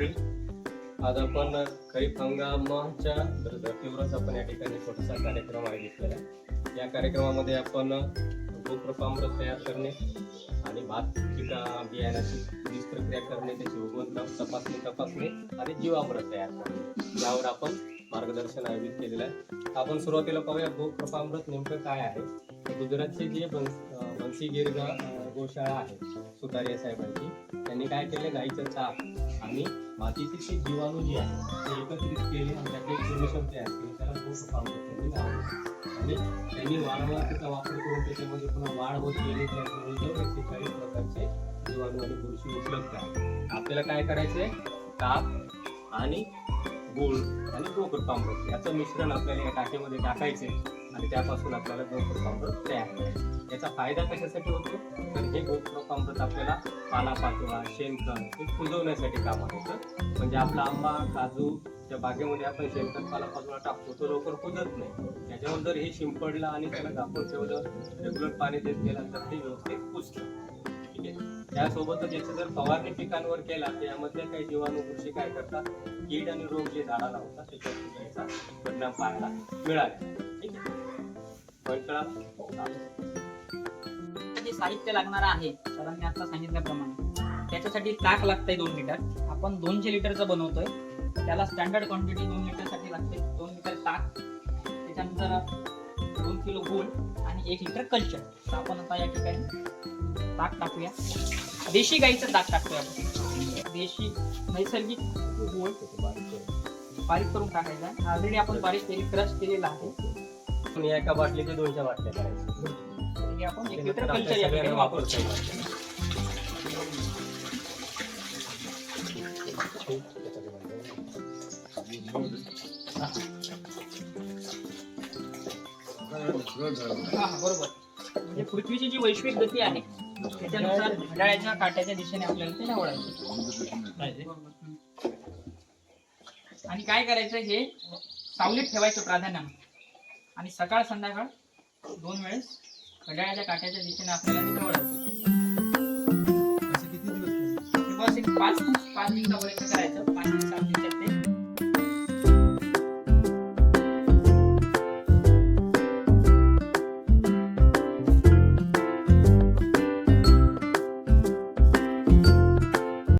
मंडळी, आज आपण खरीप हंगामाच्या धर्तीवरच आपण या ठिकाणी छोटासा कार्यक्रम आयोजित केला। या कार्यक्रमामध्ये आपण गोप्रपामृत तयार करणे आणि भात पिका बियाण्याची बीज प्रक्रिया करणे, त्याची उगवण तपासणी आणि जीवामृत तयार करणे यावर आपण मार्गदर्शन आयोजित केलेलं आहे। आपण सुरुवातीला पाहूया गोप्रपामृत नेमकं काय आहे। गुजरातचे जे बन्सीगीर गोशाळा आहे सुतारिया साहेबांची, त्यांनी काय केले, गाईचं ताप आणि मातीची जी जीवाणू जी आहे ते एकत्रित केले आणि त्याचे एक सोल्युशन तयार केले, त्याला गोप्रपामृत त्यांनी नाव आणि त्यांनी वारंवार त्याचा वापर करून त्याच्यामध्ये पुन्हा वाढ होत गेली। त्यामुळे 41 प्रकारचे जीवाणू आणि बुरशी उपलब्ध आहे। आपल्याला काय करायचंय, ताप आणि गुळ आणि गोप्रपामृत याचं मिश्रण आपल्याला या टाकीमध्ये टाकायचे आणि त्यापासून आपल्याला गोप्रपामृत तयार करायचं। याचा फायदा कशासाठी होतो, तर हे गोप्रपामृत आपल्याला पालापाचोळा, शेणखत हे कुजवण्यासाठी कामात येतं। म्हणजे आपला आंबा, काजूच्या बागेमध्ये आपण शेणखत, पालापाचोळा टाकतो, तो लवकर कुजत नाही। त्याच्यावर जर हे शिंपडलं आणि त्याला झाकून ठेवलं, रेग्युलर पाणी देत गेलं तर ते व्यवस्थित कुजतं। ठीक आहे, त्यासोबतच याचं जर फवारणी पिकांवर केला तर यामध्ये काही जीवाणू बुरशी काय करतात, कीड आणि रोग जे झाडाला होतात त्याच्यावर याचा परिणाम पाहायला मिळाला। ठीक आहे, जे साहित्य लागणार आहे सरांनी आता सांगितल्याप्रमाणे, त्याच्यासाठी ताक लागतंय 2 लिटर। आपण 200 लिटरचं बनवतोय, त्याला स्टँडर्ड क्वांटिटी 2 लिटर साठी लागते 2 लिटर ताक, त्याच्यानंतर 2 किलो गूळ आणि 1 लिटर कल्चर। तर आपण आता या ठिकाणी ताक टाकूया। देशी गाईचं ताक टाकतोय आपण, देशी नैसर्गिक गूळ बारीक करून टाकायचा। ऑलरेडी आपण बारीक केली, क्रश केलेला आहे। या एका बाटलीचे 200 बाटल्या करायच्या। आपण 1 लिटर कल्चर या ठिकाणी वापरतो। बरोबर, म्हणजे पृथ्वीची जी वैश्विक गती आहे त्याच्यानुसार घड्याळाच्या काट्याच्या दिशेने आपल्याला ते ढवळायचं। आणि काय करायचं, हे सावलीत ठेवायचं प्राधान्याने आणि सकाळ संध्याकाळ 2 वेळेस घड्याळाच्या काट्याच्या दिशेने आपल्याला ते ढवळायचं। बस 5 दिवसापर्यंत करायचं, 5 दिवसात